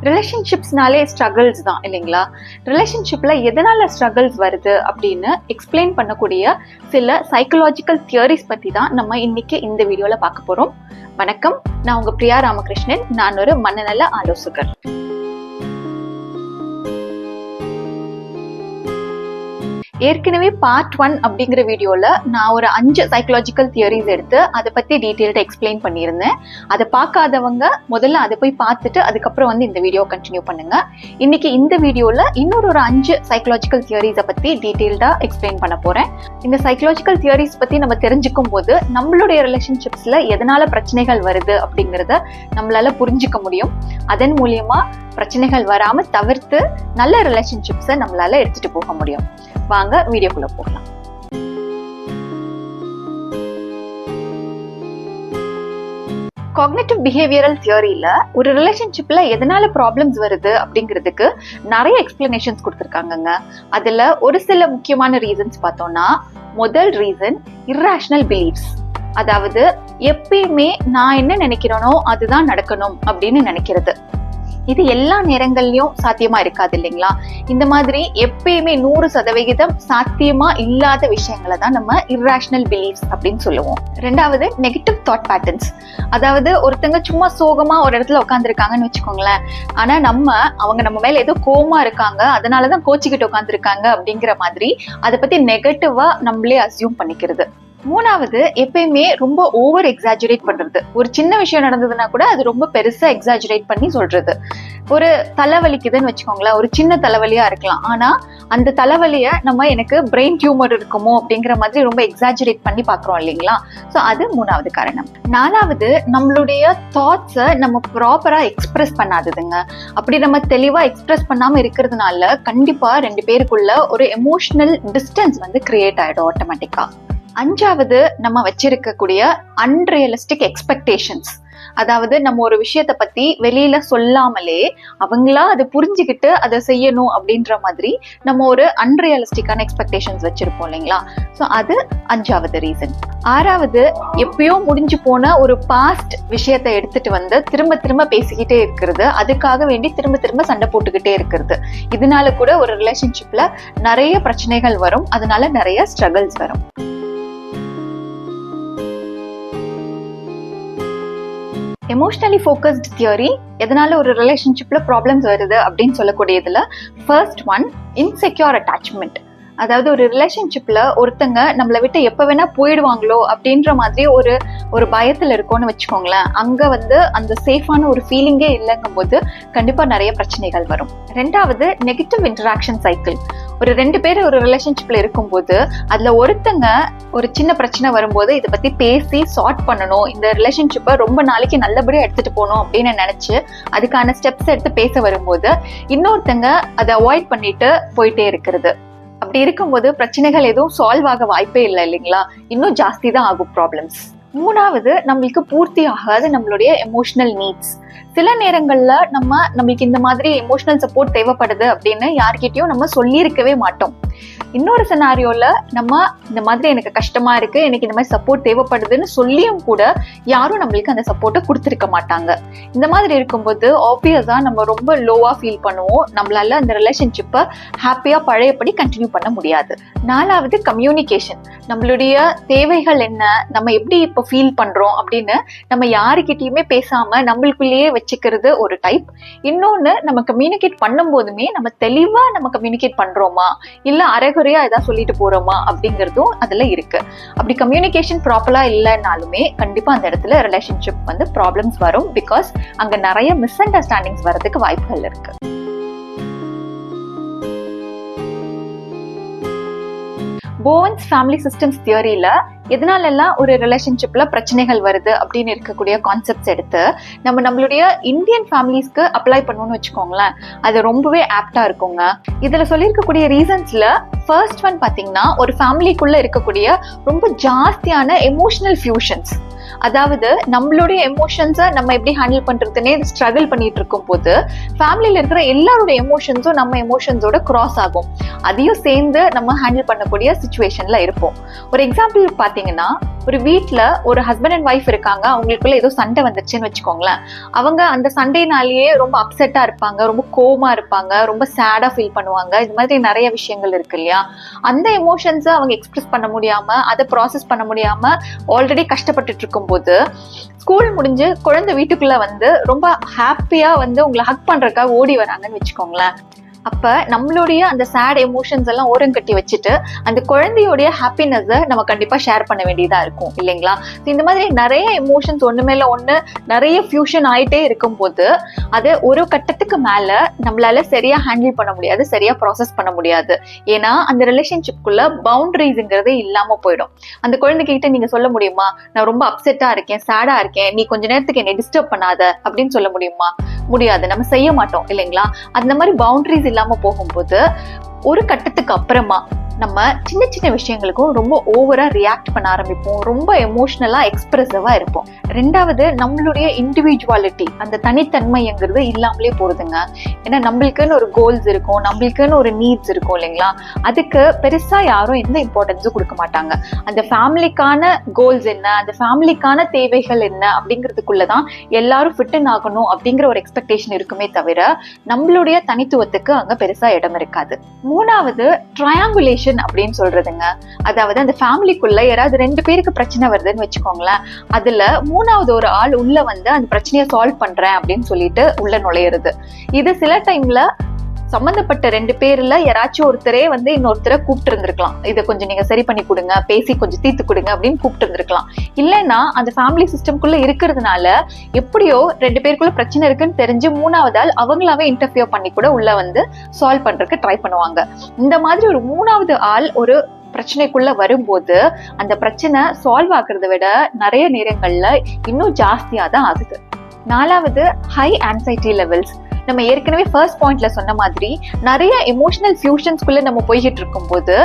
ரிலேஷன்ஷிப்ஸ்னாலே struggles தான் இல்லைங்களா? ரிலேஷன்ஷிப்ல எதனால ஸ்ட்ரகிள்ஸ் வருது அப்படின்னு எக்ஸ்பிளைன் பண்ணக்கூடிய சில சைக்கலாஜிக்கல் தியரிஸ் பத்தி தான் நம்ம இன்னைக்கு இந்த வீடியோல பார்க்க போறோம். வணக்கம், நான் உங்க பிரியா ராமகிருஷ்ணன். நான் ஒரு மனநல ஆலோசகர். ஏற்கனவே பார்ட் 1 அப்படிங்கிற வீடியோல நான் ஒரு 5 சைக்கலாஜிக்கல் தியரிஸ் எடுத்து அதை பத்தி டீட்டெயில்டா எக்ஸ்பிளைன் பண்ணியிருந்தேன். அதை பார்க்காதவங்க முதல்ல அதை போய் பார்த்துட்டு அதுக்கப்புறம் இந்த வீடியோ கண்டினியூ பண்ணுங்க. இன்னைக்கு இந்த வீடியோல இன்னொரு 5 சைக்கலாஜிக்கல் தியரிஸை பத்தி டீட்டெயில்டா எக்ஸ்பிளைன் பண்ண போறேன். இந்த சைக்கலாஜிக்கல் தியரிஸ் பத்தி நம்ம தெரிஞ்சுக்கும் போது நம்மளுடைய ரிலேஷன்ஷிப்ஸ்ல எதனால பிரச்சனைகள் வருது அப்படிங்கறத நம்மளால புரிஞ்சுக்க முடியும். அதன் மூலியமா பிரச்சனைகள் வராம தவிர்த்து நல்ல ரிலேஷன்ஷிப்ஸை நம்மளால எடுத்துட்டு போக முடியும். வாங்க வீடியோக்குள்ள போகலாம். காக்னிட்டிவ் பிஹேவியரல் தியரியில ஒரு ரிலேஷன்ஷிப்ல எதனால ப்ராப்ளம்ஸ் வருது அப்படிங்கிறதுக்கு நிறைய எக்ஸ்பிளனேஷன்ஸ் கொடுத்திருக்காங்க. அதுல ஒரு சில முக்கியமான ரீசன்ஸ் பார்த்தோம்னா, முதல் ரீசன் இர்ரேஷனல் பிலீஃப்ஸ். அதாவது எப்பயுமே நான் என்ன நினைக்கிறேனோ அதுதான் நடக்கணும் அப்படின்னு நினைக்கிறது. இது எல்லா நேரங்கள்லயும் சாத்தியமா இருக்காது இல்லைங்களா? இந்த மாதிரி எப்பயுமே 100% சாத்தியமா இல்லாத விஷயங்களை தான் நம்ம இர்ரேஷனல் பிலீஃப்ஸ் அப்படின்னு சொல்லுவோம். ரெண்டாவது நெகட்டிவ் தாட் பேட்டர்ன்ஸ். அதாவது ஒருத்தங்க சும்மா சோகமா ஒரு இடத்துல உட்காந்துருக்காங்கன்னு வச்சுக்கோங்களேன், ஆனா அவங்க நம்ம மேல ஏதோ கோவமா இருக்காங்க, அதனாலதான் கோச்சிக்கிட்டு உட்காந்துருக்காங்க அப்படிங்கிற மாதிரி அதை பத்தி நெகட்டிவா நம்மளே அஸ்யூம் பண்ணிக்கிறது. மூணாவது எப்பயுமே ரொம்ப ஓவர் எக்ஸாஜரேட் பண்றது. ஒரு சின்ன விஷயம் நடந்ததுன்னா கூட அது ரொம்ப பெருசா எக்ஸாஜரேட் பண்ணி சொல்றது. ஒரு தலைவலிக்குதுன்னு வச்சுக்கோங்களேன், ஒரு சின்ன தலைவலியா இருக்கலாம், ஆனா அந்த தலைவலிய நம்ம எனக்கு பிரெயின் டியூமர் இருக்குமோ அப்படிங்கிற மாதிரி ரொம்ப எக்ஸாஜரேட் பண்ணி பாக்குறோம் இல்லைங்களா? சோ அது மூணாவது காரணம். நாலாவது நம்மளுடைய தாட்ஸை நம்ம ப்ராப்பரா எக்ஸ்பிரஸ் பண்ணாததுங்க. அப்படி நம்ம தெளிவா எக்ஸ்பிரஸ் பண்ணாம இருக்கிறதுனால கண்டிப்பா 2 பேருக்குள்ள ஒரு எமோஷனல் டிஸ்டன்ஸ் கிரியேட் ஆயிடும் ஆட்டோமேட்டிக்கா. அஞ்சாவது நம்ம வச்சிருக்கக்கூடிய அன்ரியலிஸ்டிக் எக்ஸ்பெக்டேஷன்ஸ். அதாவது நம்ம ஒரு விஷயத்த பத்தி வெளியில சொல்லாமலே அவங்களா அதை புரிஞ்சுக்கிட்டு அதை செய்யணும் அப்படின்ற மாதிரி நம்ம ஒரு அன்ரியலிஸ்டிக்கான எக்ஸ்பெக்டேஷன்ஸ் வச்சிருப்போம் இல்லைங்களா? சோ அது அஞ்சாவது ரீசன். ஆறாவது எப்பயோ முடிஞ்சு போன ஒரு பாஸ்ட் விஷயத்தை எடுத்துட்டு திரும்ப திரும்ப பேசிக்கிட்டே இருக்கிறது, அதுக்காக வேண்டி திரும்ப திரும்ப சண்டை போட்டுக்கிட்டே இருக்கிறது. இதனால கூட ஒரு ரிலேஷன்ஷிப்ல நிறைய பிரச்சனைகள் வரும், அதனால நிறைய ஸ்ட்ரகிள்ஸ் வரும். எமோஷனலி ஃபோக்கஸ்ட் தியரி எதனால ஒரு ரிலேஷன்ஷிப்ல ப்ராப்ளம்ஸ் வருது அப்படின்னு சொல்லக்கூடியதுல ஃபர்ஸ்ட் ஒன் இன்செக்யூர் அட்டாச்மெண்ட். அதாவது ஒரு ரிலேஷன்ஷிப்ல ஒருத்தங்க நம்மளை விட்டு எப்ப வேணா போயிடுவாங்களோ அப்படின்ற மாதிரி ஒரு பயத்துல இருக்கோம்னு வச்சுக்கோங்களேன். அங்க அந்த சேஃபான ஒரு ஃபீலிங்கே இல்லைங்கும் போது கண்டிப்பா நிறைய பிரச்சனைகள் வரும். ரெண்டாவது நெகட்டிவ் இன்டராக்ஷன் சைக்கிள். ஒரு 2 பேர் ஒரு ரிலேஷன்ஷிப்ல இருக்கும்போது அதுல ஒருத்தங்க ஒரு சின்ன பிரச்சனை வரும்போது இதை பத்தி பேசி சார்ட் பண்ணணும், இந்த ரிலேஷன்ஷிப்பை ரொம்ப நாளைக்கு நல்லபடியா எடுத்துட்டு போகணும் அப்படின்னு நினைச்சு அதுக்கான ஸ்டெப்ஸ் எடுத்து பேச வரும்போது இன்னொருத்தங்க அதை அவாய்ட் பண்ணிட்டு போயிட்டே இருக்கிறது. அப்படி இருக்கும்போது பிரச்சனைகள் எதுவும் சால்வ் ஆக வாய்ப்பே இல்லை இல்லைங்களா? இன்னும் ஜாஸ்தி தான் ஆகும் ப்ராப்ளம்ஸ். மூணாவது நம்மளுக்கு பூர்த்தி ஆகாத நம்மளுடைய எமோஷனல் நீட்ஸ். சில நேரங்கள்ல நம்மளுக்கு இந்த மாதிரி எமோஷனல் சப்போர்ட் தேவைப்படுது அப்படின்னு யார்கிட்டயும் நம்ம சொல்லியிருக்கவே மாட்டோம். இன்னொரு சினாரியோல நம்ம இந்த மாதிரி எனக்கு கஷ்டமா இருக்கு, எனக்கு இந்த மாதிரி சப்போர்ட் தேவைப்படுதுன்னு சொல்லியும் கூட யாரும் நம்மளுக்கு அந்த சப்போர்ட்டை கொடுத்துருக்க மாட்டாங்க. இந்த மாதிரி இருக்கும்போது ஆப்வியஸா நம்ம ரொம்ப லோவா ஃபீல் பண்ணுவோம், நம்மளால அந்த ரிலேஷன்ஷிப்பை ஹாப்பியா பழையபடி கண்டினியூ பண்ண முடியாது. நாலாவது கம்யூனிகேஷன். நம்மளுடைய தேவைகள் என்ன, நம்ம எப்படி இப்ப ஃபீல் பண்றோம் அப்படின்னு நம்ம யாருக்கிட்டயுமே பேசாம நம்மளுக்குள்ளேயே வச்சுக்கிறது ஒரு டைப். இன்னொன்னு, நம்ம கம்யூனிகேட் பண்ணும் போதுமே நம்ம தெளிவா நம்ம கம்யூனிகேட் பண்றோமா இல்ல அரைகுறையா ஏதாவது சொல்லிட்டு போறோமா அப்படிங்கறதும் அதுல இருக்கு. அப்படி கம்யூனிகேஷன் ப்ராப்பரா இல்லைன்னாலுமே கண்டிப்பா அந்த இடத்துல ரிலேஷன்ஷிப் ப்ராப்ளம்ஸ் வரும். பிகாஸ் அங்க நிறைய மிஸ் அண்டர்ஸ்டாண்டிங்ஸ் வரதுக்கு வாய்ப்புகள் இருக்கு. போவன்ஸ் ஃபேமிலி சிஸ்டம்ஸ் தியரியில எதனால எல்லாம் ஒரு ரிலேஷன்ஷிப்ல பிரச்சனைகள் வருது அப்படின்னு இருக்கக்கூடிய கான்செப்ட்ஸ் எடுத்து நம்மளுடைய இந்தியன் ஃபேமிலிஸ்க்கு அப்ளை பண்ணணும்னு வச்சுக்கோங்களேன், அது ரொம்பவே ஆப்டா இருக்குங்க. இதுல சொல்லியிருக்கக்கூடிய ரீசன்ஸ்ல ஃபர்ஸ்ட் ஒன் பாத்தீங்கன்னா, ஒரு ஃபேமிலிக்குள்ள இருக்கக்கூடிய ரொம்ப ஜாஸ்தியான எமோஷனல் ஃபியூஷன்ஸ். அதாவது நம்மளுடைய எமோஷன்ஸை நம்ம எப்படி ஹேண்டில் பண்றதுன்னே ஸ்ட்ரகிள் பண்ணிட்டு இருக்கும் போது ஃபேமிலியில இருக்கிற எல்லாருடைய எமோஷன்ஸும் நம்ம எமோஷன்ஸோட கிராஸ் ஆகும். அதையும் சேர்ந்து நம்ம ஹேண்டில் பண்ணக்கூடிய சிச்சுவேஷன்ல இருப்போம். ஒரு எக்ஸாம்பிள் பாத்தீங்கன்னா, ஒரு வீட்ல ஒரு ஹஸ்பண்ட் அண்ட் ஒய்ஃப் இருக்காங்க, அவங்களுக்குள்ள ஏதோ சண்டை வந்துருச்சுன்னு வச்சுக்கோங்களேன். அவங்க அந்த சண்டைனாலேயே ரொம்ப அப்செட்டா இருப்பாங்க, ரொம்ப கோவமா இருப்பாங்க, ரொம்ப சேடா ஃபீல் பண்ணுவாங்க. இது மாதிரி நிறைய விஷயங்கள் இருக்கு இல்லையா? அந்த எமோஷன்ஸை அவங்க எக்ஸ்பிரஸ் பண்ண முடியாம, அதை ப்ராசஸ் பண்ண முடியாம ஆல்ரெடி கஷ்டப்பட்டுட்டு இருக்கும் போது ஸ்கூல் முடிஞ்சு குழந்தை வீட்டுக்குள்ள வந்து ரொம்ப ஹாப்பியா வந்து உங்களை ஹக் பண்றதுக்காக ஓடி வராங்கன்னு வச்சுக்கோங்களேன். அப்ப நம்மளுடைய அந்த சேட் எமோஷன்ஸ் எல்லாம் ஓரம் கட்டி வச்சுட்டு அந்த குழந்தையோடைய ஹாப்பினஸை நம்ம கண்டிப்பா ஷேர் பண்ண வேண்டியதா இருக்கும் இல்லைங்களா? இந்த மாதிரி நிறைய எமோஷன்ஸ் ஒண்ணு மேல ஒண்ணு நிறைய ஃபியூஷன் ஆயிட்டே இருக்கும் போது அது ஒரு கட்டத்துக்கு மேல நம்மளால சரியா ஹேண்டில் பண்ண முடியாது, சரியா ப்ராசஸ் பண்ண முடியாது. ஏன்னா அந்த ரிலேஷன்ஷிப்குள்ள பவுண்டரிஸ்ங்கிறதே இல்லாம போயிடும். அந்த குழந்தைகிட்ட நீங்க சொல்ல முடியுமா, நான் ரொம்ப அப்செட்டா இருக்கேன், சேடா இருக்கேன், நீ கொஞ்ச நேரத்துக்கு என்னை டிஸ்டர்ப் பண்ணாத அப்படின்னு சொல்ல முடியுமா? முடியாது, நம்ம செய்ய மாட்டோம் இல்லைங்களா? அந்த மாதிரி பவுண்டரிஸ் இல்லாம போகும்போது ஒரு கட்டத்துக்கு அப்புறமா நம்ம சின்ன சின்ன விஷயங்களுக்கும் ரொம்ப ஓவரா ரியாக்ட் பண்ண ஆரம்பிப்போம், ரொம்ப எமோஷனலா எக்ஸ்பிரசிவா இருப்போம். ரெண்டாவது, நம்மளுடைய இண்டிவிஜுவாலிட்டி, அந்த தனித்தன்மைங்கிறது இல்லாமலே போறதுங்க. ஏன்னா நம்மளுக்குன்னு ஒரு கோல்ஸ் இருக்கும், நம்மளுக்குன்னு ஒரு நீட்ஸ் இருக்கும் இல்லைங்களா? அதுக்கு பெருசா யாரும் எந்த இம்பார்ட்டன்ஸும் கொடுக்க மாட்டாங்க. அந்த ஃபேமிலிக்கான கோல்ஸ் என்ன, அந்த ஃபேமிலிக்கான தேவைகள் என்ன அப்படிங்கிறதுக்குள்ளதான் எல்லாரும் ஃபிட் ஆகணும் அப்படிங்கிற ஒரு எக்ஸ்பெக்டேஷன் இருக்குமே தவிர நம்மளுடைய தனித்துவத்துக்கு அங்க பெருசா இடம் இருக்காது. மூணாவது, ட்ரையாங்குலேஷன் அப்படின்னு சொல்றதுங்க. அதாவது அந்த ஃபேமிலிக்குள்ள யாராவது 2 பேருக்கு பிரச்சனை வருதுன்னு வச்சுக்கோங்களேன், அதுல மூணாவது ஒரு ஆள் உள்ள வந்து அந்த பிரச்சனையை சால்வ் பண்றேன் அப்படின்னு சொல்லிட்டு உள்ள நுழையிறது. இது சில டைம்ல சம்பந்தப்பட்ட 2 பேர்ல யாராச்சும் ஒருத்தரே வந்து இன்னொருத்தரை கூப்பிட்டு இருந்திருக்கலாம், இதை கொஞ்சம் நீங்க சரி பண்ணி கொடுங்க, பேசி கொஞ்சம் தீர்த்து கொடுங்க அப்படின்னு கூப்பிட்டு இருந்திருக்கலாம். இல்லைன்னா அந்த ஃபேமிலி சிஸ்டம்குள்ள இருக்கிறதுனால எப்படியோ 2 பேருக்குள்ள பிரச்சனை இருக்குன்னு தெரிஞ்சு மூணாவது ஆள் அவங்களாவே இன்டர்ஃபியர் பண்ணி கூட உள்ள வந்து சால்வ் பண்றதுக்கு ட்ரை பண்ணுவாங்க. இந்த மாதிரி ஒரு மூணாவது ஆள் ஒரு பிரச்சனைக்குள்ள வரும்போது அந்த பிரச்சனை சால்வ் ஆகுறத விட நிறைய நேரங்கள்ல இன்னும் ஜாஸ்தியா தான் ஆகுது. நாலாவது, ஹை ஆன்சைட்டி லெவல்ஸ். நம்ம ஏற்கனவே ஃபர்ஸ்ட் பாயிண்ட்ல சொன்ன மாதிரி நிறைய எமோஷனல் ஃபியூஷன்ஸ்குள்ள நம்ம போய்கிட்டு இருக்கும் போது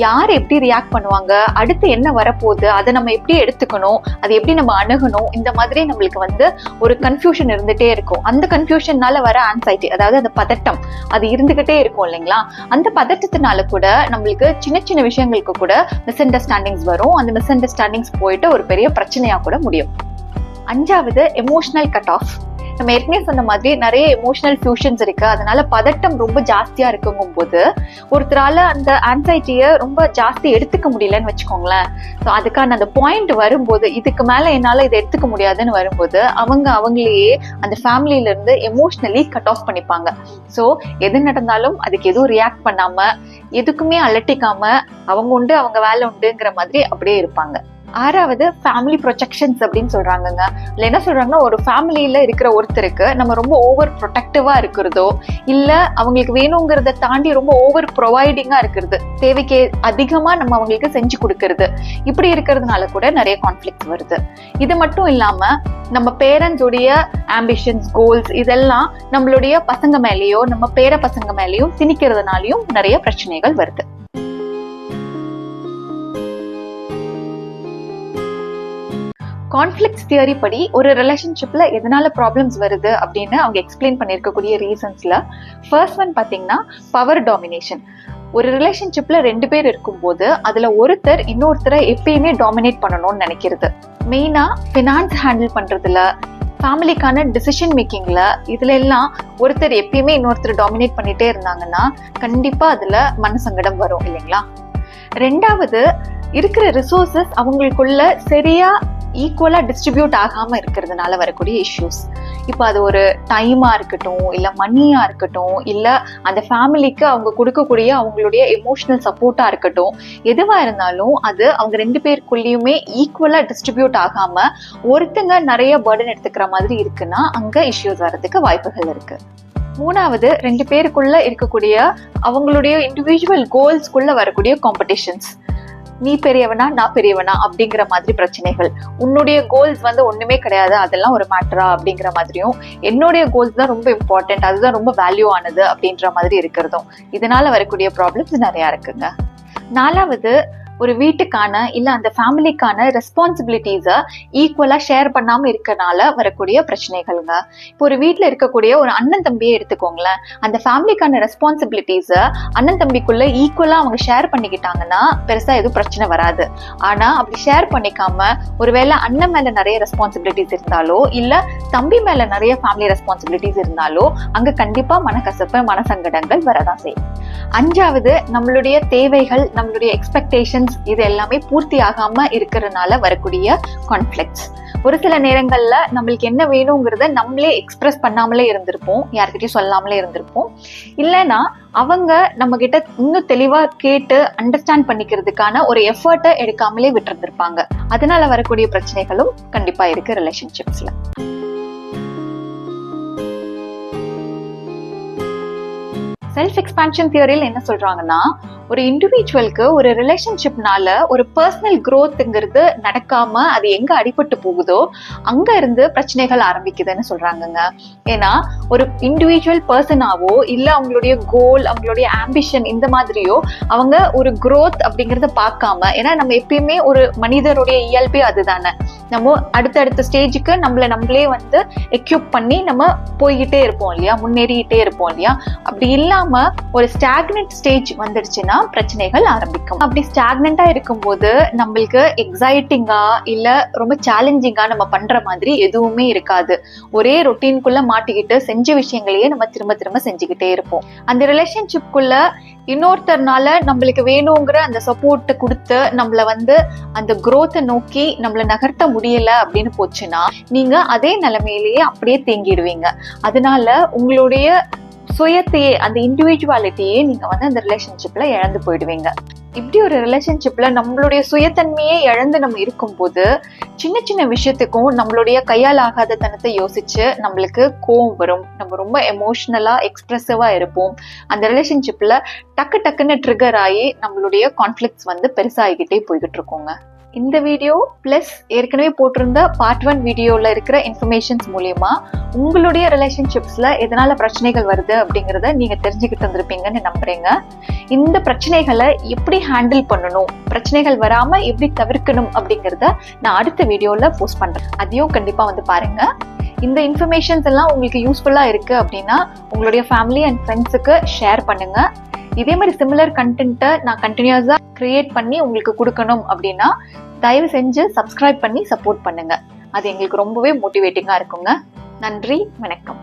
யார் எப்படி ரியாக்ட் பண்ணுவாங்க, அடுத்து என்ன வரப்போகுது, அதை நம்ம எப்படி எடுத்துக்கணும், அதை எப்படி நம்ம அணுகணும், இந்த மாதிரி நம்மளுக்கு வந்து ஒரு கன்ஃபியூஷன் இருந்துட்டே இருக்கும். அந்த கன்ஃபியூஷன்னால வர ஆன்சைட்டி, அதாவது அந்த பதட்டம், அது இருந்துகிட்டே இருக்கும் இல்லைங்களா? அந்த பதட்டத்தினால கூட நம்மளுக்கு சின்ன சின்ன விஷயங்களுக்கு கூட மிஸ் அண்டர்ஸ்டாண்டிங்ஸ் வரும். அந்த மிஸ் அண்டர்ஸ்டாண்டிங்ஸ் போயிட்டு ஒரு பெரிய பிரச்சனையா கூட முடியும். அஞ்சாவது, எமோஷனல் கட் ஆஃப். நம்ம ஏற்கனவே சொன்ன மாதிரி நிறைய எமோஷனல் ஃபியூஷன்ஸ் இருக்கு, அதனால பதட்டம் ரொம்ப ஜாஸ்தியா இருக்குங்கும் போது ஒருத்தரால அந்த ஆன்சைட்டியை ரொம்ப ஜாஸ்தி எடுத்துக்க முடியலன்னு வச்சுக்கோங்களேன். ஸோ அதுக்கான அந்த பாயிண்ட் வரும்போது, இதுக்கு மேல என்னால இதை எடுத்துக்க முடியாதுன்னு வரும்போது அவங்களையே அந்த ஃபேமிலியில இருந்து எமோஷனலி கட் ஆஃப் பண்ணிப்பாங்க. ஸோ எது நடந்தாலும் அதுக்கு எதுவும் ரியாக்ட் பண்ணாம, எதுக்குமே அலட்டிக்காம அவங்க உண்டு அவங்க வேலை உண்டுங்கிற மாதிரி அப்படியே இருப்பாங்க. ஆறாவது, ஃபேமிலி ப்ரொடெக்ஷன்ஸ் அப்படின்னு சொல்றாங்கங்க. இல்லை என்ன சொல்றாங்கன்னா, ஒரு ஃபேமிலியில இருக்கிற ஒருத்தருக்கு நம்ம ரொம்ப ஓவர் ப்ரொடெக்டிவா இருக்கிறதோ, இல்ல அவங்களுக்கு வேணுங்கிறத தாண்டி ரொம்ப ஓவர் ப்ரொவைடிங்கா இருக்கிறது, தேவைக்கு அதிகமா நம்ம அவங்களுக்கு செஞ்சு கொடுக்கறது, இப்படி இருக்கிறதுனால கூட நிறைய கான்ஃபிளிக்ட் வருது. இது மட்டும் இல்லாம நம்ம பேரண்ட்ஸ் உடைய ஆம்பிஷன்ஸ், கோல்ஸ் இதெல்லாம் நம்மளுடைய பசங்க மேலேயோ நம்ம பேர பசங்க மேலேயோ திணிக்கிறதுனாலயும் நிறைய பிரச்சனைகள் வருது. கான்ஃபிளிக்ஸ் தியரி படி ஒரு ரிலேஷன்ஷிப்ல எதனால ப்ராப்ளம்ஸ் வருது அப்படின்னு அவங்க எக்ஸ்பிளைன் பண்ணியிருக்கக்கூடிய ரீசன்ஸ்ல ஃபர்ஸ்ட் ஒன் பாத்தீங்கன்னா பவர் டாமினேஷன். ஒரு ரிலேஷன்ஷிப்ல 2 பேர் இருக்கும்போது அதுல ஒருத்தர் இன்னொருத்தரை எப்பயுமே டாமினேட் பண்ணணும்னு நினைக்கிறது. மெயினா ஃபினான்ஸ் ஹேண்டில் பண்றதுல, ஃபேமிலிக்கான டிசிஷன் மேக்கிங்ல, இதுல எல்லாம் ஒருத்தர் எப்பயுமே இன்னொருத்தர் டாமினேட் பண்ணிட்டே இருந்தாங்கன்னா கண்டிப்பா அதுல மனசங்கடம் வரும் இல்லைங்களா? ரெண்டாவது, இருக்கிற ரிசோர்சஸ் அவங்களுக்குள்ள சரியா ஈக்குவலா டிஸ்ட்ரிபியூட் ஆகாம இருக்கிறதுனால வரக்கூடிய இஷ்யூஸ். இப்போ அது ஒரு டைமா இருக்கட்டும், இல்ல மணியா இருக்கட்டும், இல்ல அந்த ஃபேமிலிக்கு அவங்க கொடுக்கக்கூடிய அவங்களுடைய எமோஷனல் சப்போர்ட்டா இருக்கட்டும், எதுவா இருந்தாலும் அது அவங்க 2 பேருக்குள்ளேயுமே ஈக்குவலா டிஸ்ட்ரிபியூட் ஆகாம ஒருத்தங்க நிறைய பர்டன் எடுத்துக்கிற மாதிரி இருக்குன்னா அங்க இஷ்யூஸ் வர்றதுக்கு வாய்ப்புகள் இருக்கு. மூணாவது, 2 பேருக்குள்ள இருக்கக்கூடிய அவங்களுடைய இண்டிவிஜுவல் கோல்ஸ்குள்ள வரக்கூடிய காம்படிஷன்ஸ். நீ பெரியவனா நான் பெரியவனா அப்படிங்கிற மாதிரி பிரச்சனைகள். உன்னுடைய கோல்ஸ் வந்து ஒண்ணுமே கிடையாது, அதெல்லாம் ஒரு மேட்டரா அப்படிங்கிற மாதிரியும், என்னுடைய கோல்ஸ் தான் ரொம்ப இம்பார்ட்டன்ட், அதுதான் ரொம்ப வேல்யூ ஆனது அப்படின்ற மாதிரி இருக்கிறதும் இதனால வரக்கூடிய ப்ராப்ளம்ஸ் நிறைய இருக்குங்க. நாலாவது, ஒரு வீட்டுக்கான இல்ல அந்த ஃபேமிலிக்கான ரெஸ்பான்சிபிலிட்டிஸை ஈக்குவலா ஷேர் பண்ணாம இருக்கனால வரக்கூடிய பிரச்சனைகள்ங்க. இப்போ ஒரு வீட்டுல இருக்கக்கூடிய ஒரு அண்ணன் தம்பியை எடுத்துக்கோங்களேன். அந்த ஃபேமிலிக்கான ரெஸ்பான்சிபிலிட்டிஸை அண்ணன் தம்பிக்குள்ள ஈக்குவலா அவங்க ஷேர் பண்ணிக்கிட்டாங்கன்னா பெருசா எதுவும் பிரச்சனை வராது. ஆனா அப்படி ஷேர் பண்ணிக்காம ஒருவேளை அண்ணன் மேல நிறைய ரெஸ்பான்சிபிலிட்டிஸ் இருந்தாலோ இல்ல தம்பி மேல நிறைய ஃபேமிலி ரெஸ்பான்சிபிலிட்டிஸ் இருந்தாலோ அங்க கண்டிப்பா மனக்கசப்பு மனசங்கடங்கள் வரதான் செய்யும். 5வது, நம்மளுடைய தேவைகள் நம்மளுடைய எக்ஸ்பெக்டேஷன்ஸ் இது எல்லாமே பூர்த்தி ஆகாம இருக்கிறதுனால வரக்கூடிய கான்ஃபிளிக்ட்ஸ். ஒரு சில நேரங்கள்ல நம்மளுக்கு என்ன வேணுங்கிறத நம்மளே எக்ஸ்பிரஸ் பண்ணாமலே இருந்திருப்போம், யார்கிட்டயும் சொல்லாமலே இருந்திருப்போம். இல்லைன்னா அவங்க நம்ம கிட்ட இன்னும் தெளிவா கேட்டு அண்டர்ஸ்டாண்ட் பண்ணிக்கிறதுக்கான ஒரு எஃபர்ட்டை எடுக்காமலே விட்டுருந்திருப்பாங்க. அதனால வரக்கூடிய பிரச்சனைகளும் கண்டிப்பா இருக்கு ரிலேஷன்ஷிப்ஸ்ல. செல்ஃப் எக்ஸ்பான்ஷன் தியரியில் என்ன சொல்றாங்கன்னா, ஒரு இண்டிவிஜுவலுக்கு ஒரு ரிலேஷன்ஷிப்னால ஒரு பர்சனல் growthங்கிறது நடக்காம அது எங்க அடிபட்டு போகுதோ அங்க இருந்து பிரச்சனைகள் ஆரம்பிக்குதுன்னு சொல்றாங்கங்க. ஏன்னா ஒரு இண்டிவிஜுவல் பர்சனாவோ இல்ல அவங்களுடைய கோல் அவங்களுடைய ஆம்பிஷன் இந்த மாதிரியோ அவங்க ஒரு growth அப்படிங்கறத பார்க்காம, ஏன்னா நம்ம எப்பயுமே ஒரு மனிதருடைய இயல்பே அதுதானே, நம்ம அடுத்தடுத்த ஸ்டேஜுக்கு நம்மளே வந்து எக்யூப் பண்ணி நம்ம போய்கிட்டே இருப்போம் இல்லையா, முன்னேறிக்கிட்டே இருப்போம் இல்லையா. அப்படி இல்லாம ஒரு ஸ்டாக்னன்ட் ஸ்டேஜ் வந்துடுச்சுன்னா பிரச்சனைகள் ஆரம்பிக்கும். அப்படி ஸ்டாக்னண்டா இருக்கும்போது நம்மளுக்கு எக்ஸைட்டிங்கா இல்ல ரொம்ப சேலஞ்சிங்கா நம்ம பண்ற மாதிரி எதுவுமே இருக்காது. ஒரே ரொட்டீனுக்குள்ள மாட்டிக்கிட்டு செஞ்ச விஷயங்களையே நம்ம திரும்ப திரும்ப செஞ்சுக்கிட்டே இருப்போம். அந்த ரிலேஷன்ஷிப்குள்ள இன்னொருத்தர்னால நம்மளுக்கு வேணுங்கிற அந்த சப்போர்ட் கொடுத்து நம்மள வந்து அந்த growth நோக்கி நம்மள நகர்த்த முடியல அப்படின்னு போச்சுன்னா நீங்க அதே நிலைமையிலேயே அப்படியே தேங்கிடுவீங்க. அதனால உங்களுடைய சுயத்தையே அந்த இண்டிவிஜுவாலிட்டியே நீங்க வந்து அந்த ரிலேஷன்ஷிப்ல இழந்து போயிடுவீங்க. இப்படி ஒரு ரிலேஷன்ஷிப்ல நம்மளுடைய சுயத்தன்மையே இழந்து நம்ம இருக்கும்போது சின்ன சின்ன விஷயத்துக்கும் நம்மளுடைய கையால் ஆகாத தனத்தை யோசிச்சு நம்மளுக்கு கோவம் வரும். நம்ம ரொம்ப எமோஷனலா எக்ஸ்பிரசிவா இருப்போம். அந்த ரிலேஷன்ஷிப்ல டக்குன்னு ட்ரிகர் ஆகி நம்மளுடைய கான்ஃபிளிக்ட்ஸ் வந்து பெருசாகிக்கிட்டே போய்கிட்டு இருக்கோங்க. இந்த வீடியோ பிளஸ் ஏற்கனவே போட்டிருந்த பார்ட் 1 வீடியோல இருக்கிற இன்ஃபர்மேஷன்ஸ் மூலியமா உங்களுடைய ரிலேஷன்ஷிப்ஸ்ல எதனால பிரச்சனைகள் வருது அப்படிங்கறத நீங்க தெரிஞ்சுக்கிட்டு வந்திருப்பீங்கன்னு நம்புறேங்க. இந்த பிரச்சனைகளை எப்படி ஹேண்டில் பண்ணணும், பிரச்சனைகள் வராம எப்படி தவிர்க்கணும் அப்படிங்கறத நான் அடுத்த வீடியோல போஸ்ட் பண்றேன். அதையும் கண்டிப்பா வந்து பாருங்க. இந்த இன்ஃபர்மேஷன்ஸ் எல்லாம் உங்களுக்கு யூஸ்ஃபுல்லா இருக்கு அப்படின்னா உங்களுடைய ஃபேமிலி அண்ட் ஃப்ரெண்ட்ஸுக்கு ஷேர் பண்ணுங்க. இதே மாதிரி சிமிலர் கண்டென்ட்டை நான் கண்டினியூஸா கிரியேட் பண்ணி உங்களுக்கு கொடுக்கணும் அப்படின்னா தயவு செஞ்சு சப்ஸ்கிரைப் பண்ணி சப்போர்ட் பண்ணுங்க. அது எங்களுக்கு ரொம்பவே மோட்டிவேட்டிங்கா இருக்குங்க. நன்றி, வணக்கம்.